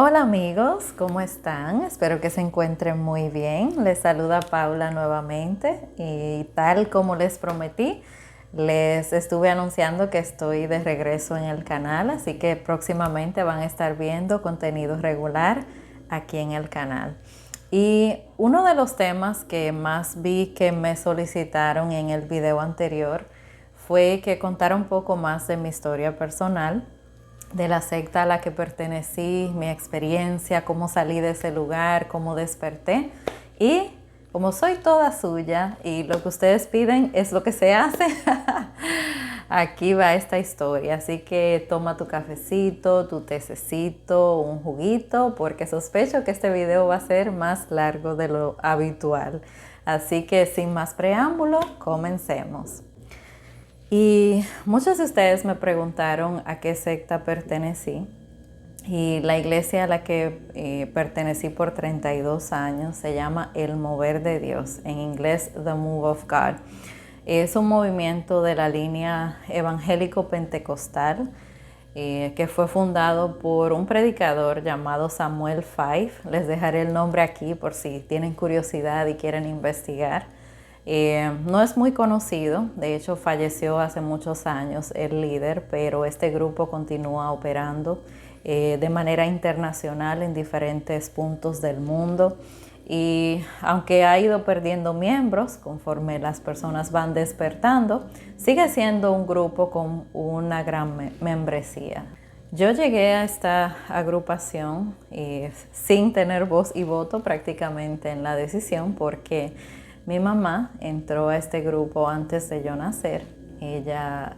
Hola amigos, ¿cómo están? Espero que se encuentren muy bien. Les saluda Paula nuevamente y tal como les prometí, les estuve anunciando que estoy de regreso en el canal, así que próximamente van a estar viendo contenido regular aquí en el canal. Y uno de los temas que más vi que me solicitaron en el video anterior fue que contara un poco más de mi historia personal, de la secta a la que pertenecí, mi experiencia, cómo salí de ese lugar, cómo desperté. Y como soy toda suya y lo que ustedes piden es lo que se hace, aquí va esta historia. Así que toma tu cafecito, tu tececito, un juguito, porque sospecho que este video va a ser más largo de lo habitual. Así que sin más preámbulo, comencemos. Y muchos de ustedes me preguntaron a qué secta pertenecí. Y la iglesia a la que pertenecí por 32 años se llama El Mover de Dios, en inglés The Move of God. Es un movimiento de la línea evangélico-pentecostal que fue fundado por un predicador llamado Samuel Fife. Les dejaré el nombre aquí por si tienen curiosidad y quieren investigar. No es muy conocido, de hecho falleció hace muchos años el líder, pero este grupo continúa operando de manera internacional en diferentes puntos del mundo. Y aunque ha ido perdiendo miembros conforme las personas van despertando, sigue siendo un grupo con una gran membresía. Yo llegué a esta agrupación sin tener voz y voto prácticamente en la decisión, porque mi mamá entró a este grupo antes de yo nacer. Ella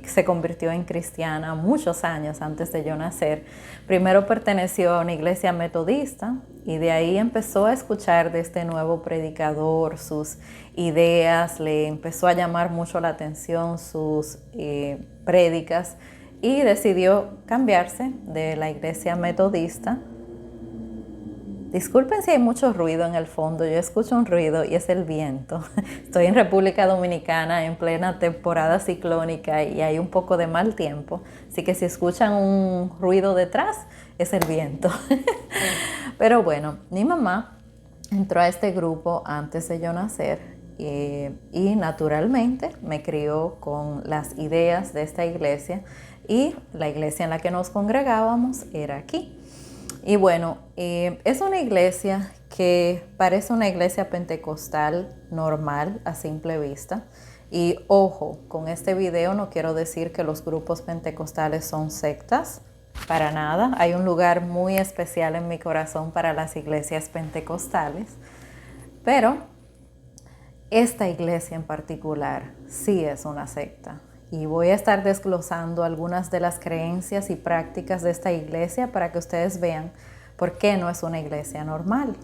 se convirtió en cristiana muchos años antes de yo nacer. Primero perteneció a una iglesia metodista y de ahí empezó a escuchar de este nuevo predicador sus ideas, le empezó a llamar mucho la atención sus prédicas y decidió cambiarse de la iglesia metodista. Disculpen si hay mucho ruido en el fondo, yo escucho un ruido y es el viento. Estoy en República Dominicana en plena temporada ciclónica y hay un poco de mal tiempo, así que si escuchan un ruido detrás es el viento. Pero bueno, mi mamá entró a este grupo antes de yo nacer y naturalmente me crió con las ideas de esta iglesia, y la iglesia en la que nos congregábamos era aquí. Y bueno, es una iglesia que parece una iglesia pentecostal normal a simple vista. Y ojo, con este video no quiero decir que los grupos pentecostales son sectas, para nada. Hay un lugar muy especial en mi corazón para las iglesias pentecostales, pero esta iglesia en particular sí es una secta. Y voy a estar desglosando algunas de las creencias y prácticas de esta iglesia para que ustedes vean por qué no es una iglesia normal.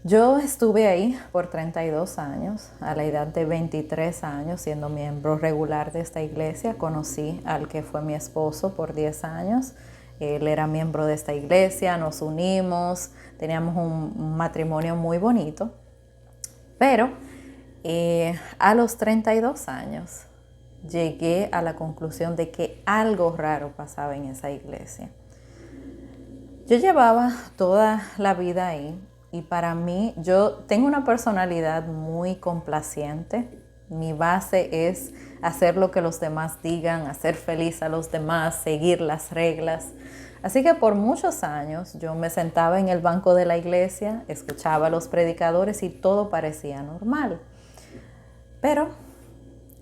Yo estuve ahí por 32 años, a la edad de 23 años, siendo miembro regular de esta iglesia. Conocí al que fue mi esposo por 10 años. Él era miembro de esta iglesia, nos unimos, teníamos un matrimonio muy bonito. Pero a los 32 años llegué a la conclusión de que algo raro pasaba en esa iglesia. Yo llevaba toda la vida ahí y para mí, yo tengo una personalidad muy complaciente. Mi base es hacer lo que los demás digan, hacer feliz a los demás, seguir las reglas. Así que por muchos años yo me sentaba en el banco de la iglesia, escuchaba a los predicadores y todo parecía normal. Pero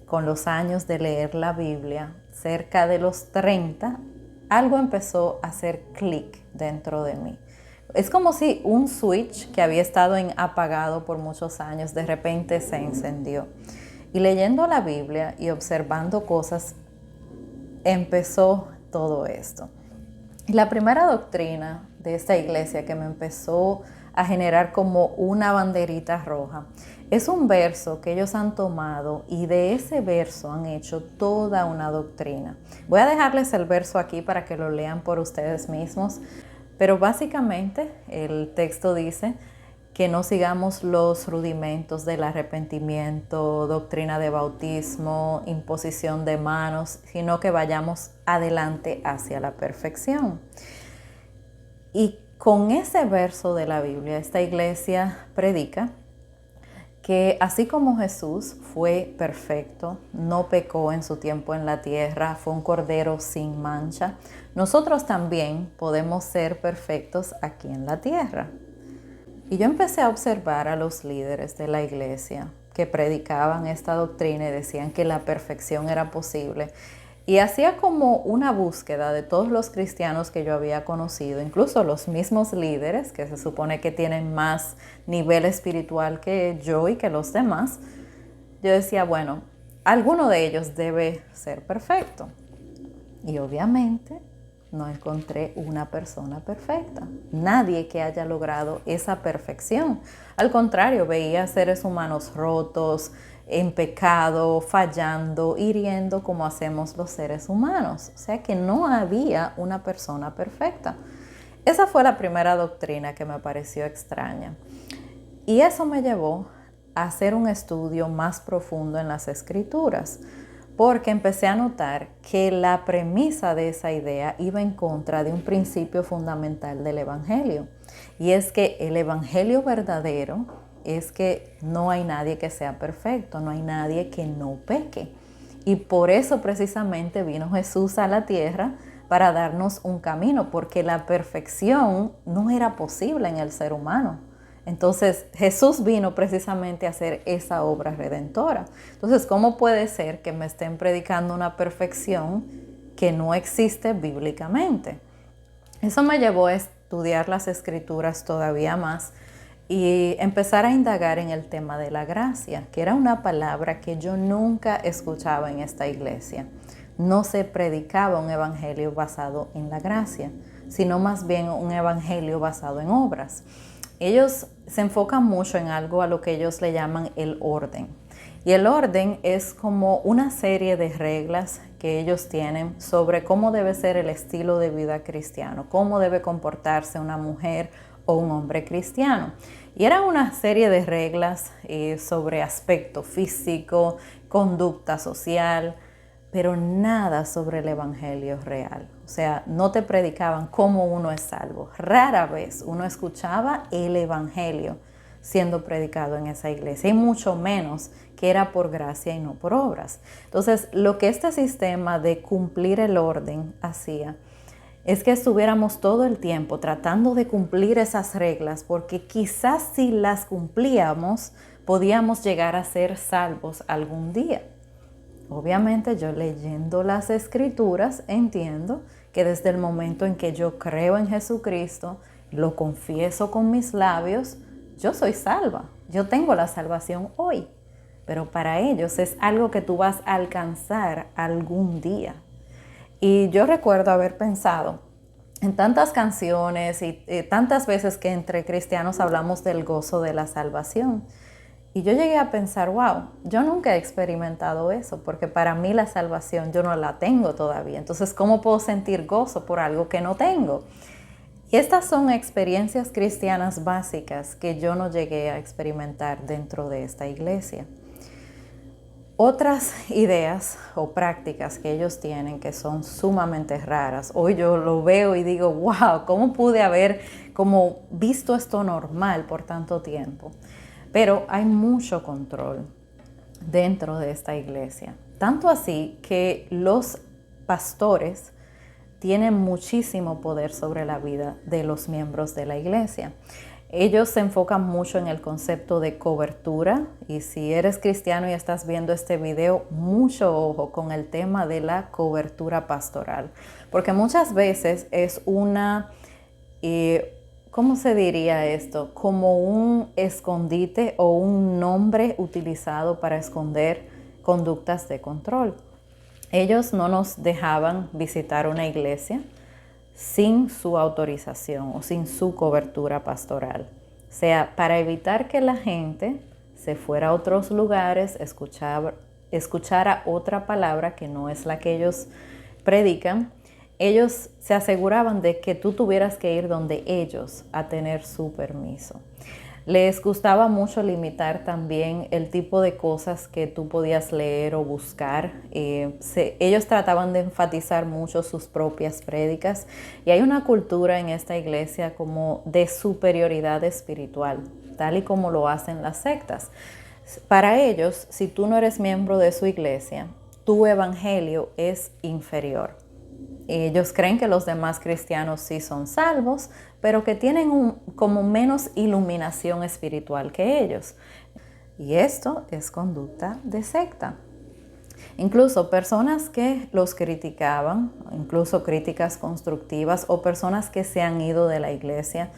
con los años de leer la Biblia, cerca de los 30, algo empezó a hacer clic dentro de mí. Es como si un switch que había estado apagado por muchos años de repente se encendió. Y leyendo la Biblia y observando cosas, empezó todo esto. Y la primera doctrina de esta iglesia que me empezó a generar como una banderita roja es un verso que ellos han tomado y de ese verso han hecho toda una doctrina. Voy a dejarles el verso aquí para que lo lean por ustedes mismos, pero básicamente el texto dice que no sigamos los rudimentos del arrepentimiento, doctrina de bautismo, imposición de manos, sino que vayamos adelante hacia la perfección. Y con ese verso de la Biblia, esta iglesia predica que así como Jesús fue perfecto, no pecó en su tiempo en la tierra, fue un cordero sin mancha, nosotros también podemos ser perfectos aquí en la tierra. Y yo empecé a observar a los líderes de la iglesia que predicaban esta doctrina y decían que la perfección era posible. Y hacía como una búsqueda de todos los cristianos que yo había conocido, incluso los mismos líderes, que se supone que tienen más nivel espiritual que yo y que los demás. Yo decía, bueno, alguno de ellos debe ser perfecto. Y obviamente no encontré una persona perfecta, nadie que haya logrado esa perfección. Al contrario, veía seres humanos rotos, en pecado, fallando, hiriendo como hacemos los seres humanos. O sea que no había una persona perfecta. Esa fue la primera doctrina que me pareció extraña. Y eso me llevó a hacer un estudio más profundo en las Escrituras, porque empecé a notar que la premisa de esa idea iba en contra de un principio fundamental del Evangelio. Y es que el Evangelio verdadero es que no hay nadie que sea perfecto, no hay nadie que no peque. Y por eso precisamente vino Jesús a la tierra para darnos un camino, porque la perfección no era posible en el ser humano. Entonces Jesús vino precisamente a hacer esa obra redentora. Entonces, ¿cómo puede ser que me estén predicando una perfección que no existe bíblicamente? Eso me llevó a estudiar las Escrituras todavía más y empezar a indagar en el tema de la gracia, que era una palabra que yo nunca escuchaba en esta iglesia. No se predicaba un evangelio basado en la gracia, sino más bien un evangelio basado en obras. Ellos se enfocan mucho en algo a lo que ellos le llaman el orden. Y el orden es como una serie de reglas que ellos tienen sobre cómo debe ser el estilo de vida cristiano, cómo debe comportarse una mujer o un hombre cristiano. Y era una serie de reglas sobre aspecto físico, conducta social, pero nada sobre el evangelio real. O sea, no te predicaban cómo uno es salvo. Rara vez uno escuchaba el evangelio siendo predicado en esa iglesia, y mucho menos que era por gracia y no por obras. Entonces, lo que este sistema de cumplir el orden hacía es que estuviéramos todo el tiempo tratando de cumplir esas reglas, porque quizás si las cumplíamos, podíamos llegar a ser salvos algún día. Obviamente yo leyendo las Escrituras entiendo que desde el momento en que yo creo en Jesucristo, lo confieso con mis labios, yo soy salva, yo tengo la salvación hoy. Pero para ellos es algo que tú vas a alcanzar algún día. Y yo recuerdo haber pensado en tantas canciones y tantas veces que entre cristianos hablamos del gozo de la salvación. Y yo llegué a pensar, wow, yo nunca he experimentado eso, porque para mí la salvación yo no la tengo todavía. Entonces, ¿cómo puedo sentir gozo por algo que no tengo? Y estas son experiencias cristianas básicas que yo no llegué a experimentar dentro de esta iglesia. Otras ideas o prácticas que ellos tienen que son sumamente raras. Hoy yo lo veo y digo, wow, ¿cómo pude haber como visto esto normal por tanto tiempo? Pero hay mucho control dentro de esta iglesia. Tanto así que los pastores tienen muchísimo poder sobre la vida de los miembros de la iglesia. Ellos se enfocan mucho en el concepto de cobertura, y si eres cristiano y estás viendo este video, mucho ojo con el tema de la cobertura pastoral, porque muchas veces es una, ¿cómo se diría esto? Como un escondite o un nombre utilizado para esconder conductas de control. Ellos no nos dejaban visitar una iglesia sin su autorización o sin su cobertura pastoral. O sea, para evitar que la gente se fuera a otros lugares, escuchara otra palabra que no es la que ellos predican, ellos se aseguraban de que tú tuvieras que ir donde ellos a tener su permiso. Les gustaba mucho limitar también el tipo de cosas que tú podías leer o buscar. Ellos trataban de enfatizar mucho sus propias prédicas y hay una cultura en esta iglesia como de superioridad espiritual, tal y como lo hacen las sectas. Para ellos, si tú no eres miembro de su iglesia, tu evangelio es inferior. Ellos creen que los demás cristianos sí son salvos, pero que tienen como menos iluminación espiritual que ellos. Y esto es conducta de secta. Incluso personas que los criticaban, incluso críticas constructivas o personas que se han ido de la iglesia,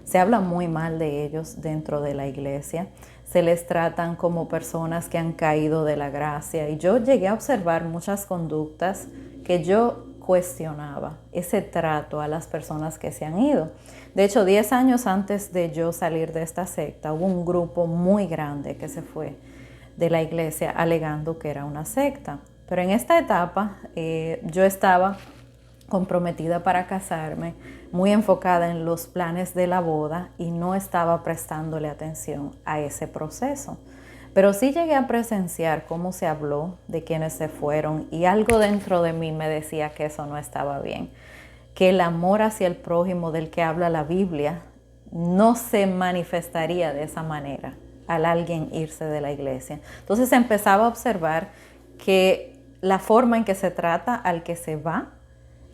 se habla muy mal de ellos dentro de la iglesia. Se les tratan como personas que han caído de la gracia. Y yo llegué a observar muchas conductas que yo cuestionaba, ese trato a las personas que se han ido. De hecho, 10 años antes de yo salir de esta secta, hubo un grupo muy grande que se fue de la iglesia alegando que era una secta. Pero en esta etapa yo estaba comprometida para casarme, muy enfocada en los planes de la boda y no estaba prestándole atención a ese proceso. Pero sí llegué a presenciar cómo se habló de quienes se fueron y algo dentro de mí me decía que eso no estaba bien, que el amor hacia el prójimo del que habla la Biblia no se manifestaría de esa manera al alguien irse de la iglesia. Entonces empezaba a observar que la forma en que se trata al que se va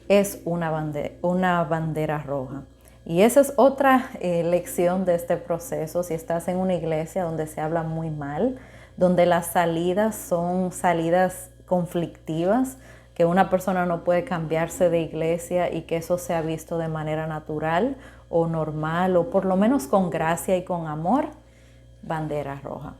es una bandera roja. Y esa es otra lección de este proceso. Si estás en una iglesia donde se habla muy mal, donde las salidas son salidas conflictivas, que una persona no puede cambiarse de iglesia y que eso sea visto de manera natural o normal o por lo menos con gracia y con amor, bandera roja.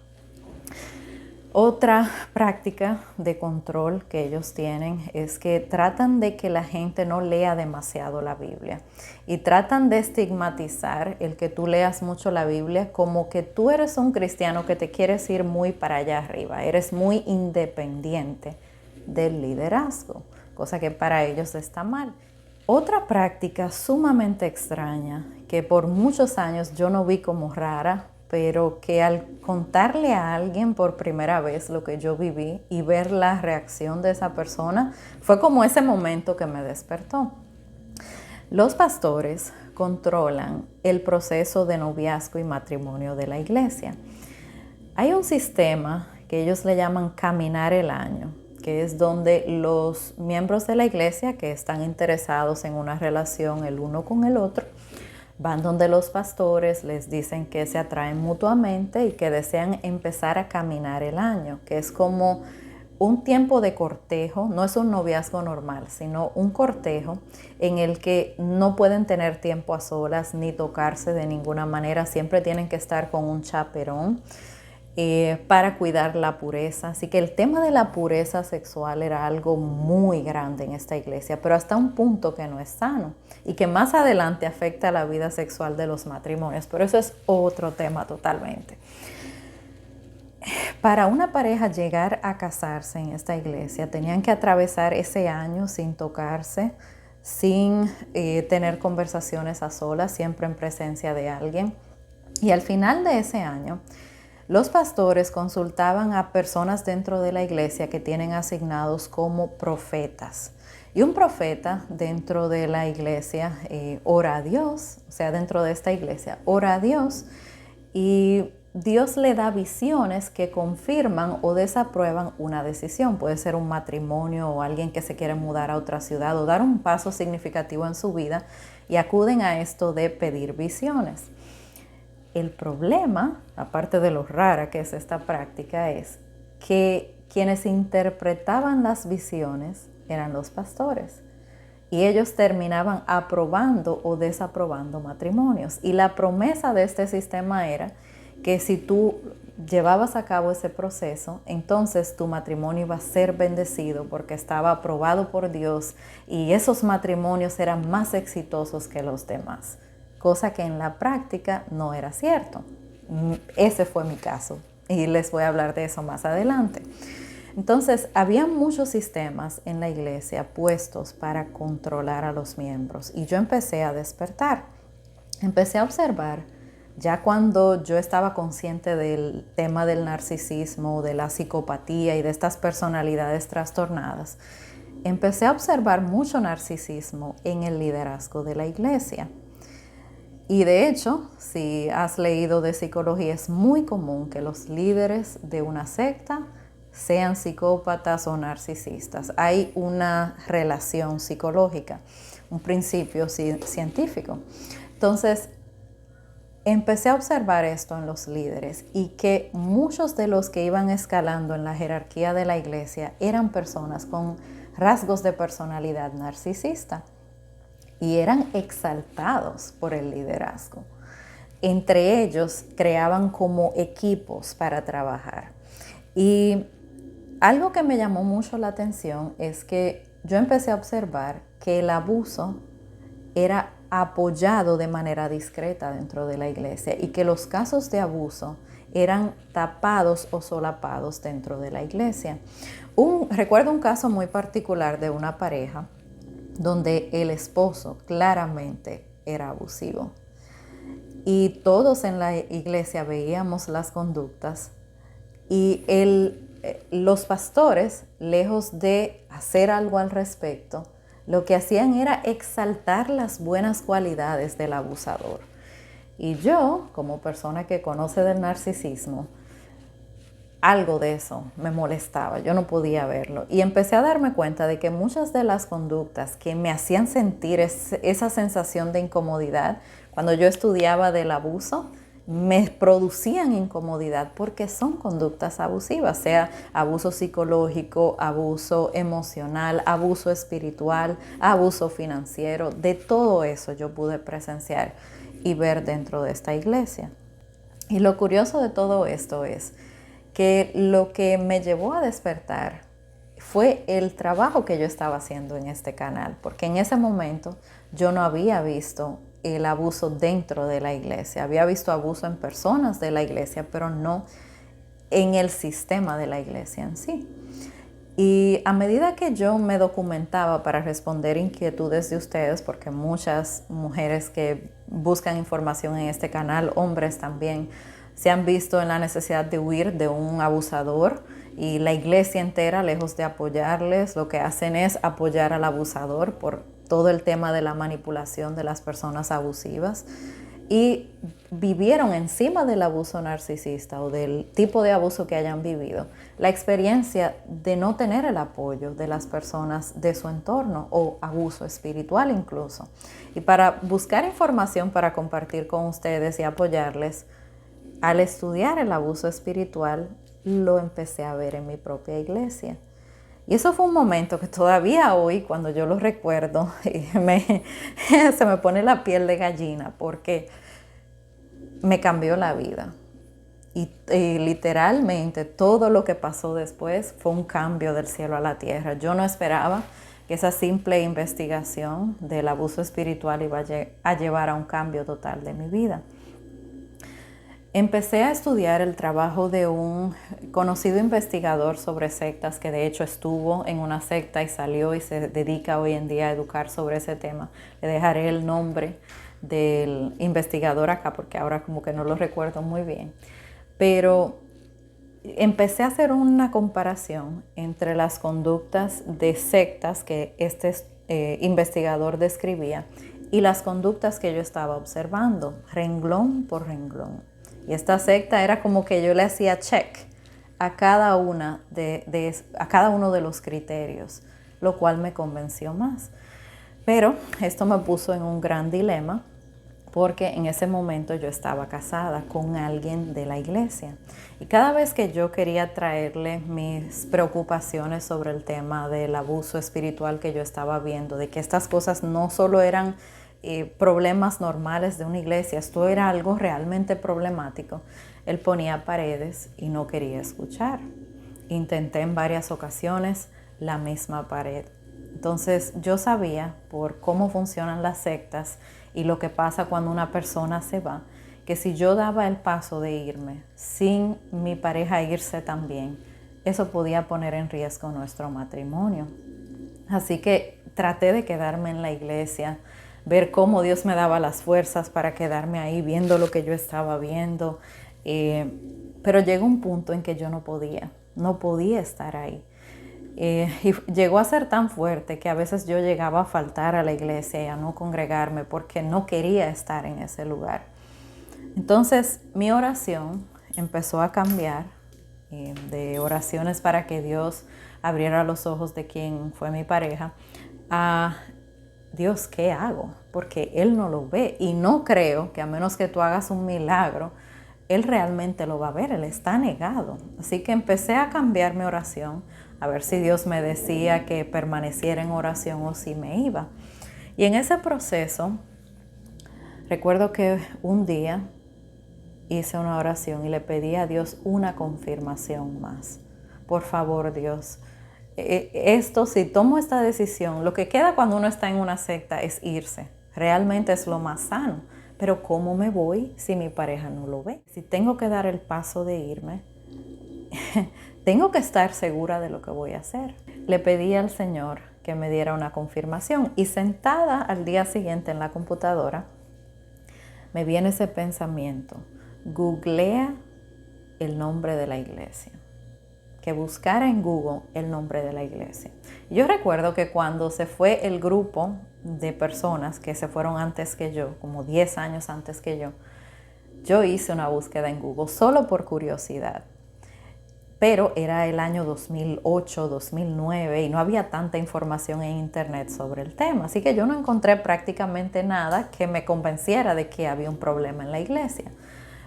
Otra práctica de control que ellos tienen es que tratan de que la gente no lea demasiado la Biblia y tratan de estigmatizar el que tú leas mucho la Biblia como que tú eres un cristiano que te quieres ir muy para allá arriba, eres muy independiente del liderazgo, cosa que para ellos está mal. Otra práctica sumamente extraña que por muchos años yo no vi como rara, pero que al contarle a alguien por primera vez lo que yo viví y ver la reacción de esa persona, fue como ese momento que me despertó. Los pastores controlan el proceso de noviazgo y matrimonio de la iglesia. Hay un sistema que ellos le llaman caminar el año, que es donde los miembros de la iglesia que están interesados en una relación el uno con el otro, van donde los pastores, les dicen que se atraen mutuamente y que desean empezar a caminar el año, que es como un tiempo de cortejo, no es un noviazgo normal, sino un cortejo en el que no pueden tener tiempo a solas ni tocarse de ninguna manera, siempre tienen que estar con un chaperón para cuidar la pureza. Así que el tema de la pureza sexual era algo muy grande en esta iglesia, pero hasta un punto que no es sano y que más adelante afecta a la vida sexual de los matrimonios, pero eso es otro tema totalmente. Para una pareja llegar a casarse en esta iglesia, tenían que atravesar ese año sin tocarse, sin tener conversaciones a solas, siempre en presencia de alguien. Y al final de ese año, los pastores consultaban a personas dentro de la iglesia que tienen asignados como profetas. Y un profeta dentro de la iglesia ora a Dios, o sea, dentro de esta iglesia, ora a Dios y Dios le da visiones que confirman o desaprueban una decisión. Puede ser un matrimonio o alguien que se quiere mudar a otra ciudad o dar un paso significativo en su vida y acuden a esto de pedir visiones. El problema, aparte de lo rara que es esta práctica, es que quienes interpretaban las visiones eran los pastores y ellos terminaban aprobando o desaprobando matrimonios. Y la promesa de este sistema era que si tú llevabas a cabo ese proceso, entonces tu matrimonio iba a ser bendecido porque estaba aprobado por Dios y esos matrimonios eran más exitosos que los demás. Cosa que en la práctica no era cierto. Ese fue mi caso y les voy a hablar de eso más adelante. Entonces, había muchos sistemas en la iglesia puestos para controlar a los miembros y yo empecé a despertar. Empecé a observar Ya cuando yo estaba consciente del tema del narcisismo, de la psicopatía y de estas personalidades trastornadas, empecé a observar mucho narcisismo en el liderazgo de la iglesia. Y de hecho, si has leído de psicología, es muy común que los líderes de una secta sean psicópatas o narcisistas. Hay una relación psicológica, un principio científico. Entonces, empecé a observar esto en los líderes y que muchos de los que iban escalando en la jerarquía de la iglesia eran personas con rasgos de personalidad narcisista y eran exaltados por el liderazgo. Entre ellos creaban como equipos para trabajar. Y algo que me llamó mucho la atención es que yo empecé a observar que el abuso era apoyado de manera discreta dentro de la iglesia y que los casos de abuso eran tapados o solapados dentro de la iglesia. Recuerdo un caso muy particular de una pareja donde el esposo claramente era abusivo y todos en la iglesia veíamos las conductas y los pastores, lejos de hacer algo al respecto, lo que hacían era exaltar las buenas cualidades del abusador. Y yo, como persona que conoce del narcisismo, algo de eso me molestaba, yo no podía verlo. Y empecé a darme cuenta de que muchas de las conductas que me hacían sentir esa sensación de incomodidad cuando yo estudiaba del abuso, me producían incomodidad porque son conductas abusivas, sea abuso psicológico, abuso emocional, abuso espiritual, abuso financiero. De todo eso yo pude presenciar y ver dentro de esta iglesia. Y lo curioso de todo esto es que lo que me llevó a despertar fue el trabajo que yo estaba haciendo en este canal, porque en ese momento yo no había visto el abuso dentro de la iglesia. Había visto abuso en personas de la iglesia, pero no en el sistema de la iglesia en sí. Y a medida que yo me documentaba para responder inquietudes de ustedes, porque muchas mujeres que buscan información en este canal, hombres también, se han visto en la necesidad de huir de un abusador y la iglesia entera, lejos de apoyarles, lo que hacen es apoyar al abusador por todo el tema de la manipulación de las personas abusivas y vivieron encima del abuso narcisista o del tipo de abuso que hayan vivido, la experiencia de no tener el apoyo de las personas de su entorno o abuso espiritual incluso. Y para buscar información para compartir con ustedes y apoyarles, al estudiar el abuso espiritual, lo empecé a ver en mi propia iglesia. Y eso fue un momento que todavía hoy, cuando yo lo recuerdo, se me pone la piel de gallina porque me cambió la vida. Y literalmente todo lo que pasó después fue un cambio del cielo a la tierra. Yo no esperaba que esa simple investigación del abuso espiritual iba a llevar a un cambio total de mi vida. Empecé a estudiar el trabajo de un conocido investigador sobre sectas que de hecho estuvo en una secta y salió y se dedica hoy en día a educar sobre ese tema. Le dejaré el nombre del investigador acá porque ahora como que no lo recuerdo muy bien. Pero empecé a hacer una comparación entre las conductas de sectas que este investigador describía y las conductas que yo estaba observando, renglón por renglón. Y esta secta era como que yo le hacía check a cada uno de los criterios, lo cual me convenció más. Pero esto me puso en un gran dilema porque en ese momento yo estaba casada con alguien de la iglesia. Y cada vez que yo quería traerle mis preocupaciones sobre el tema del abuso espiritual que yo estaba viendo, de que estas cosas no solo eran problemas normales de una iglesia, esto era algo realmente problemático, él ponía paredes y no quería escuchar. Intenté en varias ocasiones la misma pared. Entonces yo sabía por cómo funcionan las sectas y lo que pasa cuando una persona se va, que si yo daba el paso de irme sin mi pareja irse también, eso podía poner en riesgo nuestro matrimonio. Así que traté de quedarme en la iglesia. ver cómo Dios me daba las fuerzas para quedarme ahí viendo lo que yo estaba viendo. Pero llegó un punto en que yo no podía estar ahí. Y llegó a ser tan fuerte que a veces yo llegaba a faltar a la iglesia y a no congregarme porque no quería estar en ese lugar. Entonces mi oración empezó a cambiar de oraciones para que Dios abriera los ojos de quien fue mi pareja a Dios, ¿qué hago? Porque Él no lo ve y no creo que a menos que tú hagas un milagro, Él realmente lo va a ver, Él está negado. Así que empecé a cambiar mi oración, a ver si Dios me decía que permaneciera en oración o si me iba. Y en ese proceso, recuerdo que un día hice una oración y le pedí a Dios una confirmación más. Por favor, Dios, si tomo esta decisión, lo que queda cuando uno está en una secta es irse. Realmente es lo más sano. Pero ¿cómo me voy si mi pareja no lo ve? Si tengo que dar el paso de irme, tengo que estar segura de lo que voy a hacer. Le pedí al Señor que me diera una confirmación y sentada al día siguiente en la computadora, me viene ese pensamiento: googlea el nombre de la iglesia. Que buscara en Google el nombre de la iglesia. Yo recuerdo que cuando se fue el grupo de personas que se fueron antes que yo, como 10 años antes que yo hice una búsqueda en Google solo por curiosidad. Pero era el año 2008, 2009 y no había tanta información en internet sobre el tema. Así que yo no encontré prácticamente nada que me convenciera de que había un problema en la iglesia.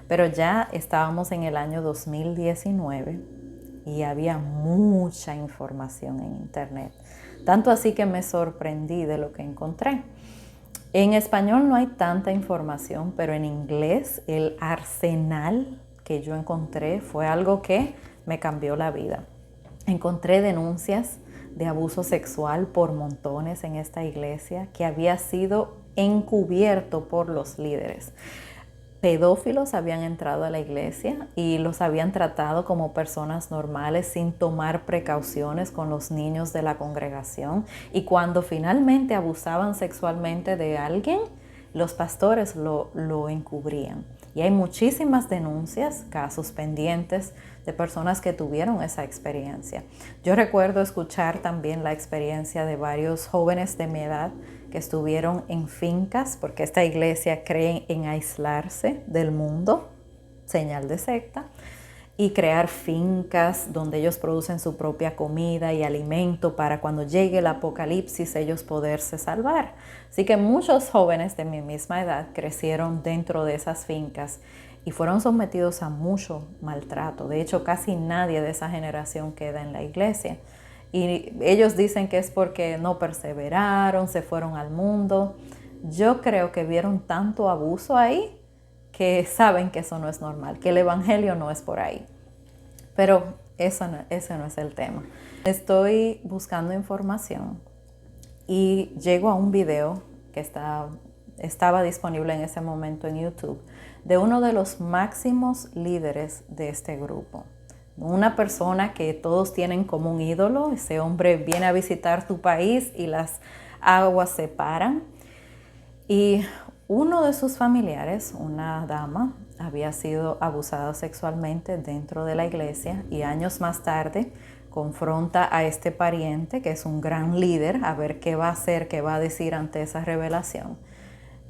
Pero ya estábamos en el año 2019 y había mucha información en internet. Tanto así que me sorprendí de lo que encontré. En español no hay tanta información, pero en inglés el arsenal que yo encontré fue algo que me cambió la vida. Encontré denuncias de abuso sexual por montones en esta iglesia que había sido encubierto por los líderes. Pedófilos habían entrado a la iglesia y los habían tratado como personas normales sin tomar precauciones con los niños de la congregación. Y cuando finalmente abusaban sexualmente de alguien, los pastores lo encubrían. Y hay muchísimas denuncias, casos pendientes de personas que tuvieron esa experiencia. Yo recuerdo escuchar también la experiencia de varios jóvenes de mi edad que estuvieron en fincas, porque esta iglesia cree en aislarse del mundo, señal de secta, y crear fincas donde ellos producen su propia comida y alimento para cuando llegue el apocalipsis ellos poderse salvar. Así que muchos jóvenes de mi misma edad crecieron dentro de esas fincas y fueron sometidos a mucho maltrato. De hecho, casi nadie de esa generación queda en la iglesia. Y ellos dicen que es porque no perseveraron, se fueron al mundo. Yo creo que vieron tanto abuso ahí que saben que eso no es normal, que el evangelio no es por ahí. Pero ese no es el tema. Estoy buscando información y llego a un video que estaba disponible en ese momento en YouTube de uno de los máximos líderes de este grupo. Una persona que todos tienen como un ídolo. Ese hombre viene a visitar tu país y las aguas se paran. Y uno de sus familiares, una dama, había sido abusada sexualmente dentro de la iglesia y años más tarde confronta a este pariente, que es un gran líder, a ver qué va a hacer, qué va a decir ante esa revelación.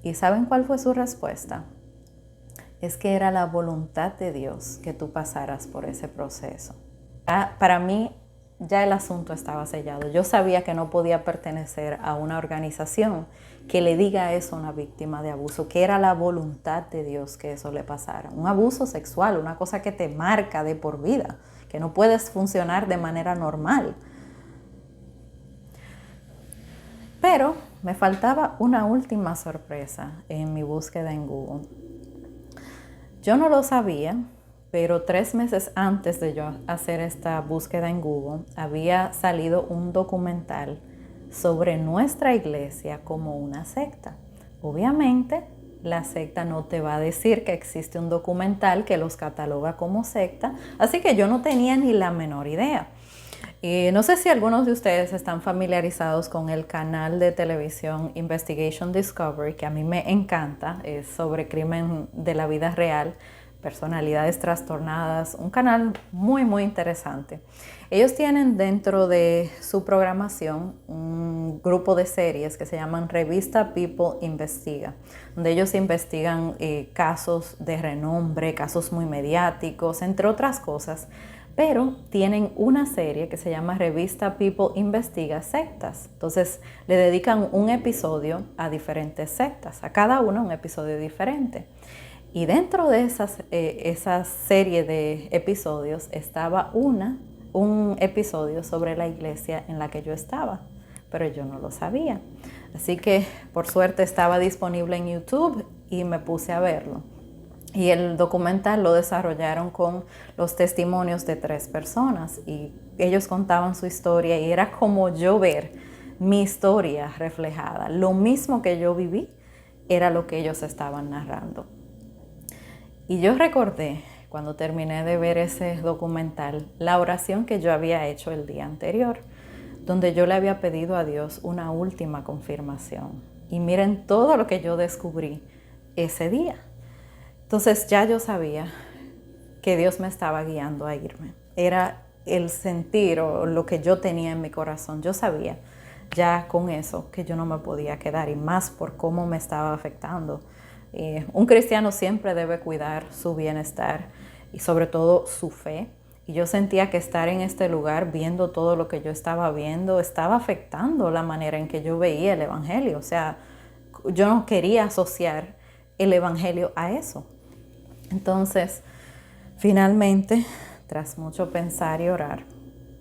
¿Y saben cuál fue su respuesta? Es que era la voluntad de Dios que tú pasaras por ese proceso. Para mí ya el asunto estaba sellado. Yo sabía que no podía pertenecer a una organización que le diga eso a una víctima de abuso, que era la voluntad de Dios que eso le pasara. Un abuso sexual, una cosa que te marca de por vida, que no puedes funcionar de manera normal. Pero me faltaba una última sorpresa en mi búsqueda en Google. Yo no lo sabía, pero 3 meses antes de yo hacer esta búsqueda en Google, había salido un documental sobre nuestra iglesia como una secta. Obviamente, la secta no te va a decir que existe un documental que los cataloga como secta, así que yo no tenía ni la menor idea. Y no sé si algunos de ustedes están familiarizados con el canal de televisión Investigation Discovery, que a mí me encanta, es sobre crimen de la vida real, personalidades trastornadas, un canal muy interesante. Ellos tienen dentro de su programación un grupo de series que se llaman Revista People Investiga, donde ellos investigan casos de renombre, casos muy mediáticos, entre otras cosas. Pero tienen una serie que se llama Revista People Investiga Sectas. Entonces le dedican un episodio a diferentes sectas, a cada una un episodio diferente. Y dentro de esa serie de episodios estaba un episodio sobre la iglesia en la que yo estaba, pero yo no lo sabía. Así que por suerte estaba disponible en YouTube y me puse a verlo. Y el documental lo desarrollaron con los testimonios de 3 personas y ellos contaban su historia y era como yo ver mi historia reflejada. Lo mismo que yo viví era lo que ellos estaban narrando. Y yo recordé, cuando terminé de ver ese documental, la oración que yo había hecho el día anterior, donde yo le había pedido a Dios una última confirmación. Y miren todo lo que yo descubrí ese día. Entonces ya yo sabía que Dios me estaba guiando a irme. Era el sentir o lo que yo tenía en mi corazón. Yo sabía ya con eso que yo no me podía quedar y más por cómo me estaba afectando. Un cristiano siempre debe cuidar su bienestar y sobre todo su fe. Y yo sentía que estar en este lugar viendo todo lo que yo estaba viendo estaba afectando la manera en que yo veía el evangelio. O sea, yo no quería asociar el evangelio a eso. Entonces, finalmente, tras mucho pensar y orar,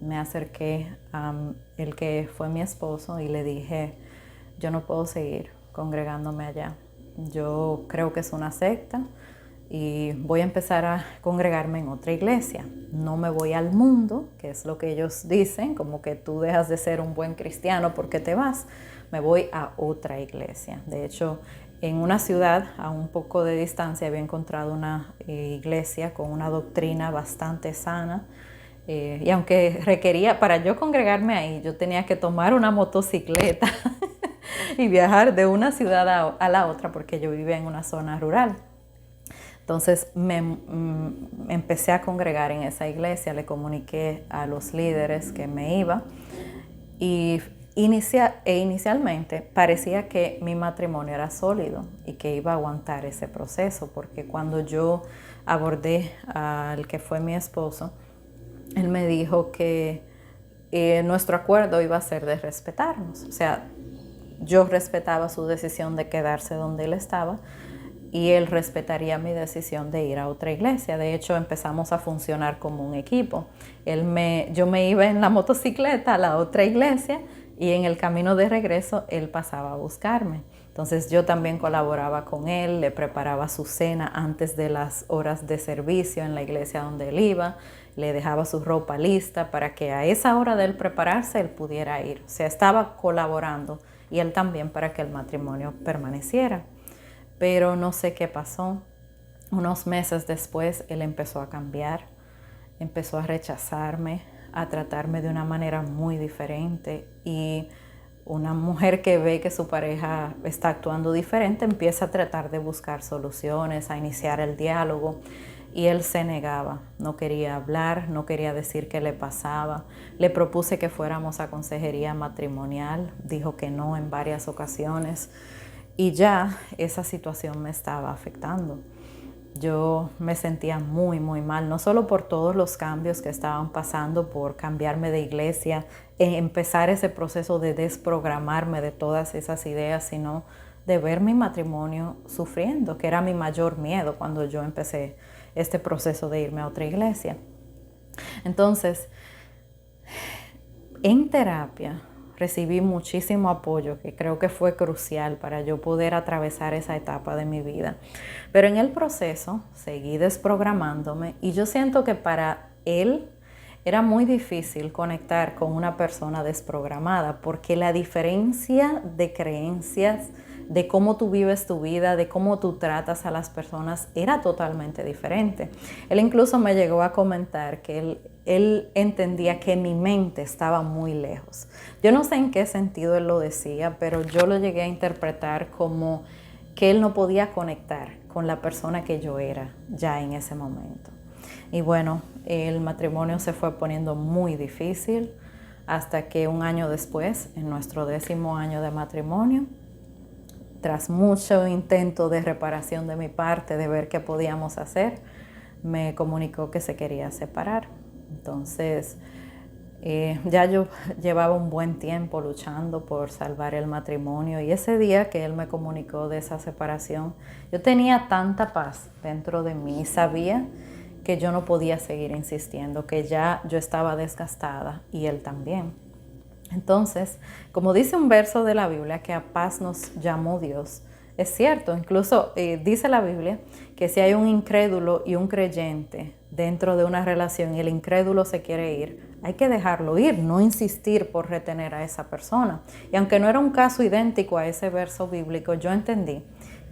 me acerqué a el que fue mi esposo y le dije, yo no puedo seguir congregándome allá. Yo creo que es una secta y voy a empezar a congregarme en otra iglesia. No me voy al mundo, que es lo que ellos dicen, como que tú dejas de ser un buen cristiano porque te vas. Me voy a otra iglesia. De hecho, en una ciudad a un poco de distancia había encontrado una iglesia con una doctrina bastante sana. Y aunque requería, para yo congregarme ahí, yo tenía que tomar una motocicleta y viajar de una ciudad a la otra porque yo vivía en una zona rural. Entonces me empecé a congregar en esa iglesia, le comuniqué a los líderes que me iba y inicialmente parecía que mi matrimonio era sólido y que iba a aguantar ese proceso, porque cuando yo abordé al que fue mi esposo, él me dijo que nuestro acuerdo iba a ser de respetarnos. O sea, yo respetaba su decisión de quedarse donde él estaba y él respetaría mi decisión de ir a otra iglesia. De hecho, empezamos a funcionar como un equipo. Yo me iba en la motocicleta a la otra iglesia y en el camino de regreso él pasaba a buscarme. Entonces yo también colaboraba con él, le preparaba su cena antes de las horas de servicio en la iglesia donde él iba, le dejaba su ropa lista para que a esa hora de él prepararse él pudiera ir. O sea, estaba colaborando y él también para que el matrimonio permaneciera. Pero no sé qué pasó. Unos meses después él empezó a cambiar, empezó a rechazarme, a tratarme de una manera muy diferente y una mujer que ve que su pareja está actuando diferente empieza a tratar de buscar soluciones, a iniciar el diálogo y él se negaba, no quería hablar, no quería decir qué le pasaba. Le propuse que fuéramos a consejería matrimonial, dijo que no en varias ocasiones y ya esa situación me estaba afectando. Yo me sentía muy mal, no solo por todos los cambios que estaban pasando, por cambiarme de iglesia, empezar ese proceso de desprogramarme de todas esas ideas, sino de ver mi matrimonio sufriendo, que era mi mayor miedo cuando yo empecé este proceso de irme a otra iglesia. Entonces, en terapia recibí muchísimo apoyo que creo que fue crucial para yo poder atravesar esa etapa de mi vida. Pero en el proceso seguí desprogramándome y yo siento que para él era muy difícil conectar con una persona desprogramada porque la diferencia de creencias, de cómo tú vives tu vida, de cómo tú tratas a las personas, era totalmente diferente. Él incluso me llegó a comentar que él entendía que mi mente estaba muy lejos. Yo no sé en qué sentido él lo decía, pero yo lo llegué a interpretar como que él no podía conectar con la persona que yo era ya en ese momento. Y bueno, el matrimonio se fue poniendo muy difícil hasta que un año después, en nuestro 10º año de matrimonio, tras mucho intento de reparación de mi parte, de ver qué podíamos hacer, me comunicó que se quería separar. Entonces, ya yo llevaba un buen tiempo luchando por salvar el matrimonio y ese día que él me comunicó de esa separación, yo tenía tanta paz dentro de mí, sabía que yo no podía seguir insistiendo, que ya yo estaba desgastada y él también. Entonces, como dice un verso de la Biblia, que a paz nos llamó Dios, es cierto, incluso dice la Biblia que si hay un incrédulo y un creyente dentro de una relación y el incrédulo se quiere ir, hay que dejarlo ir, no insistir por retener a esa persona. Y aunque no era un caso idéntico a ese verso bíblico, yo entendí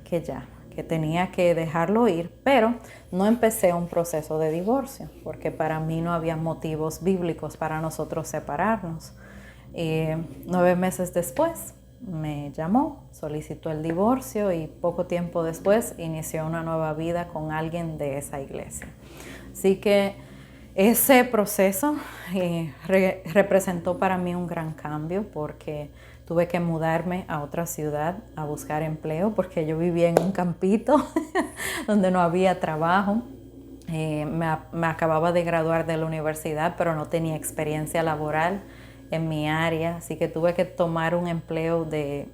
que tenía que dejarlo ir, pero no empecé un proceso de divorcio, porque para mí no había motivos bíblicos para nosotros separarnos. 9 meses después me llamó, solicitó el divorcio y poco tiempo después inició una nueva vida con alguien de esa iglesia. Así que ese proceso representó para mí un gran cambio porque tuve que mudarme a otra ciudad a buscar empleo porque yo vivía en un campito donde no había trabajo. Me acababa de graduar de la universidad, pero no tenía experiencia laboral en mi área, así que tuve que tomar un empleo de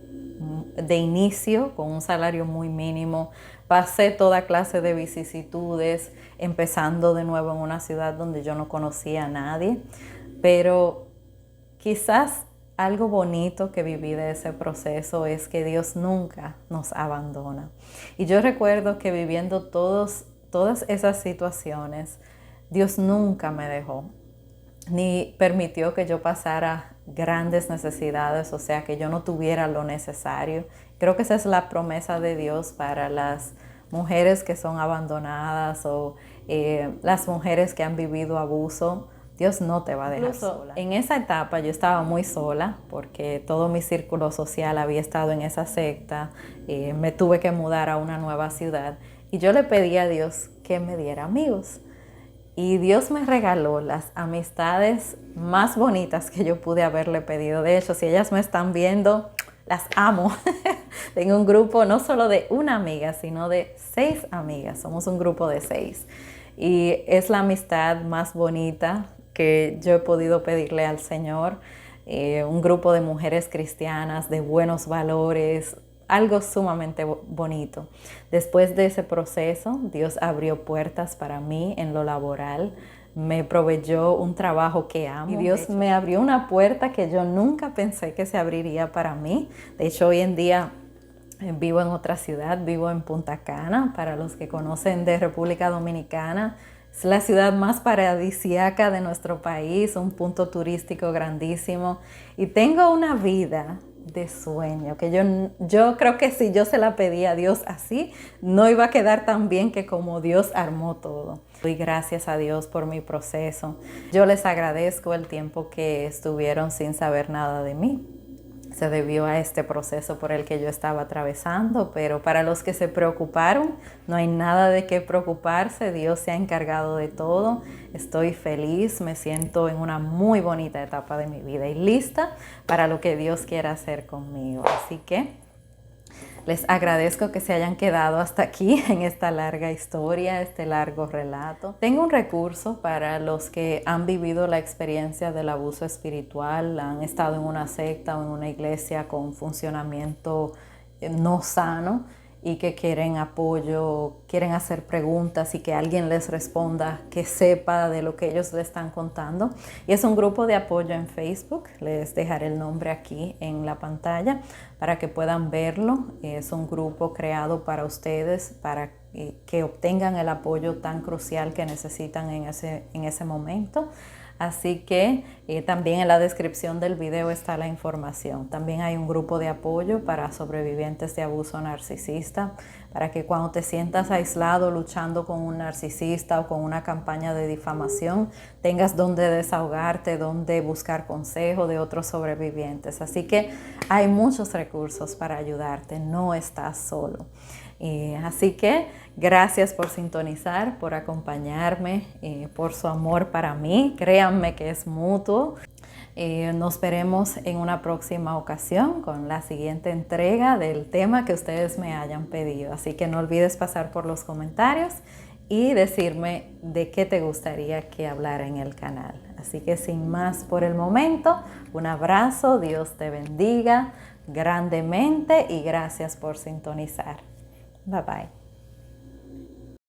inicio con un salario muy mínimo. Pasé toda clase de vicisitudes, empezando de nuevo en una ciudad donde yo no conocía a nadie, pero quizás algo bonito que viví de ese proceso es que Dios nunca nos abandona. Y yo recuerdo que viviendo todas esas situaciones, Dios nunca me dejó, ni permitió que yo pasara grandes necesidades, o sea, que yo no tuviera lo necesario. Creo que esa es la promesa de Dios para las mujeres que son abandonadas o las mujeres que han vivido abuso. Dios no te va a dejar sola. En esa etapa yo estaba muy sola porque todo mi círculo social había estado en esa secta. Me tuve que mudar a una nueva ciudad y yo le pedí a Dios que me diera amigos. Y Dios me regaló las amistades más bonitas que yo pude haberle pedido. De hecho, si ellas me están viendo, las amo. Tengo un grupo no solo de una amiga, sino de 6 amigas. Somos un grupo de 6. Y es la amistad más bonita que yo he podido pedirle al Señor. Un grupo de mujeres cristianas, de buenos valores, algo sumamente bonito. Después de ese proceso, Dios abrió puertas para mí en lo laboral, me proveyó un trabajo que amo y Dios me abrió una puerta que yo nunca pensé que se abriría para mí. De hecho, hoy en día vivo en otra ciudad, vivo en Punta Cana. Para los que conocen de República Dominicana, es la ciudad más paradisíaca de nuestro país, un punto turístico grandísimo y tengo una vida de sueño, que yo creo que si yo se la pedí a Dios así, no iba a quedar tan bien que como Dios armó todo. Doy gracias a Dios por mi proceso. Yo les agradezco el tiempo que estuvieron sin saber nada de mí. Se debió a este proceso por el que yo estaba atravesando, pero para los que se preocuparon, no hay nada de qué preocuparse. Dios se ha encargado de todo. Estoy feliz, me siento en una muy bonita etapa de mi vida y lista para lo que Dios quiera hacer conmigo. Así que les agradezco que se hayan quedado hasta aquí en esta larga historia, este largo relato. Tengo un recurso para los que han vivido la experiencia del abuso espiritual, han estado en una secta o en una iglesia con funcionamiento no sano y que quieren apoyo, quieren hacer preguntas y que alguien les responda, que sepa de lo que ellos le están contando. Y es un grupo de apoyo en Facebook, les dejaré el nombre aquí en la pantalla para que puedan verlo. Es un grupo creado para ustedes, para que obtengan el apoyo tan crucial que necesitan en ese momento. Así que también en la descripción del video está la información. También hay un grupo de apoyo para sobrevivientes de abuso narcisista, para que cuando te sientas aislado luchando con un narcisista o con una campaña de difamación, tengas donde desahogarte, donde buscar consejo de otros sobrevivientes. Así que hay muchos recursos para ayudarte, no estás solo. Así que gracias por sintonizar, por acompañarme, por su amor para mí. Créanme que es mutuo. Nos veremos en una próxima ocasión con la siguiente entrega del tema que ustedes me hayan pedido. Así que no olvides pasar por los comentarios y decirme de qué te gustaría que hablara en el canal. Así que sin más por el momento, un abrazo, Dios te bendiga grandemente y gracias por sintonizar. Bye bye.